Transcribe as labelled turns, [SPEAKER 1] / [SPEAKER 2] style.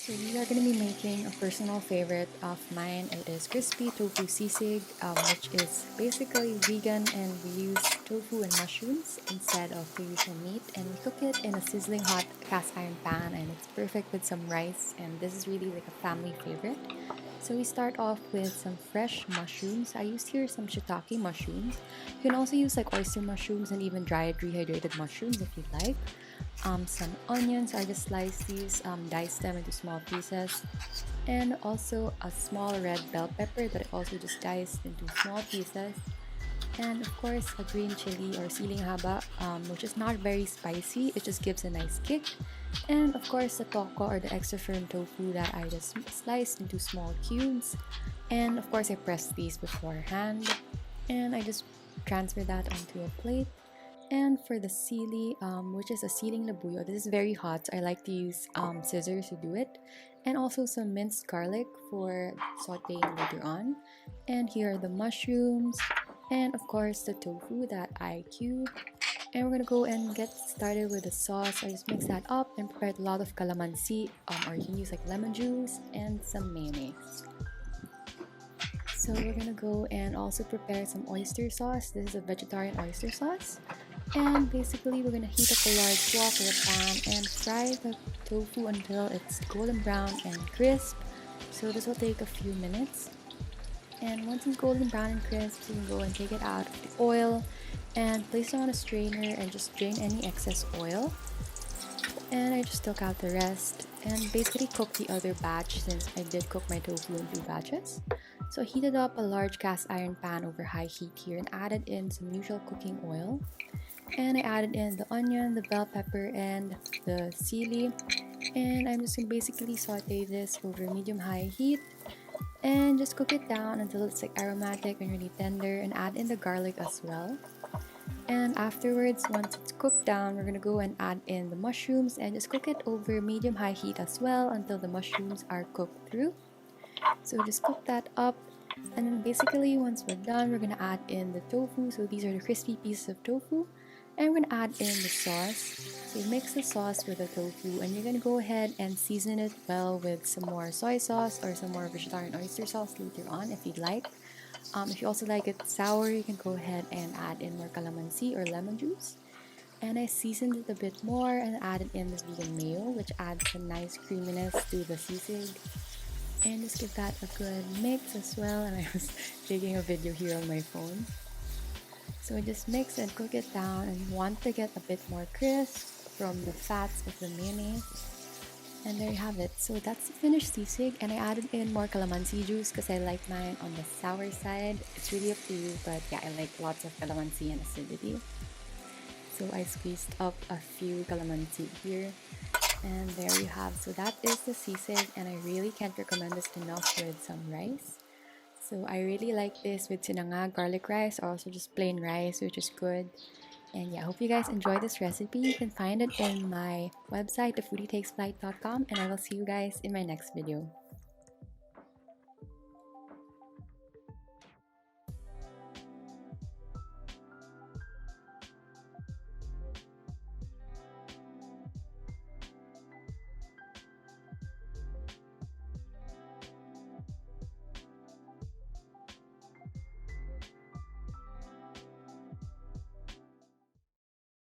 [SPEAKER 1] So we are going to be making a personal favorite of mine. It is crispy tofu sisig, which is basically vegan, and we use tofu and mushrooms instead of the usual meat, and we cook it in a sizzling hot cast iron pan, and it's perfect with some rice, and this is really like a family favorite. So we start off with some fresh mushrooms. I used here some shiitake mushrooms. You can also use like oyster mushrooms and even dried rehydrated mushrooms if you'd like. Some onions, I just slice these, dice them into small pieces, and also a small red bell pepper that I also just diced into small pieces, and of course a green chili or siling haba, which is not very spicy, it just gives a nice kick, and of course the toko or the extra firm tofu that I just sliced into small cubes, and of course I pressed these beforehand, and I just transfer that onto a plate. And for the sili, which is a siling labuyo, this is very hot, so I like to use scissors to do it. And also some minced garlic for sauteing later on. And here are the mushrooms, and of course the tofu that I cube. And we're gonna go and get started with the sauce. I just mix that up and prepared a lot of calamansi, or you can use like lemon juice and some mayonnaise. So we're gonna go and also prepare some oyster sauce. This is a vegetarian oyster sauce. And basically we're gonna heat up a large wok in a pan and fry the tofu until it's golden brown and crisp. So this will take a few minutes. And once it's golden brown and crisp, you can go and take it out of the oil and place it on a strainer and just drain any excess oil. And I just took out the rest and basically cooked the other batch since I did cook my tofu in two batches. So I heated up a large cast iron pan over high heat here and added in some usual cooking oil. And I added in the onion, the bell pepper, and the sili. And I'm just gonna basically saute this over medium-high heat and just cook it down until it's like aromatic and really tender, and add in the garlic as well. And afterwards, once it's cooked down, we're gonna go and add in the mushrooms and just cook it over medium-high heat as well until the mushrooms are cooked through. So just cook that up, and then basically once we're done, we're gonna add in the tofu. So these are the crispy pieces of tofu, and we're gonna add in the sauce. So mix the sauce with the tofu, and you're gonna go ahead and season it well with some more soy sauce or some more vegetarian oyster sauce later on if you'd like. If you also like it sour, you can go ahead and add in more calamansi or lemon juice. And I seasoned it a bit more and added in the vegan mayo, which adds a nice creaminess to the sisig. And just give that a good mix as well. And I was taking a video here on my phone. So just mix and cook it down, and you want to get a bit more crisp from the fats of the mayonnaise. And there you have it. So that's the finished sisig, and I added in more calamansi juice because I like mine on the sour side. It's really up to you, but yeah, I like lots of calamansi and acidity. So I squeezed up a few calamansi here, and there you have. So that is the sisig, and I really can't recommend this enough with some rice. So I really like this with sinangag garlic rice, or also just plain rice, which is good. And yeah, I hope you guys enjoy this recipe. You can find it in my website, thefoodietakesflight.com, and I will see you guys in my next video.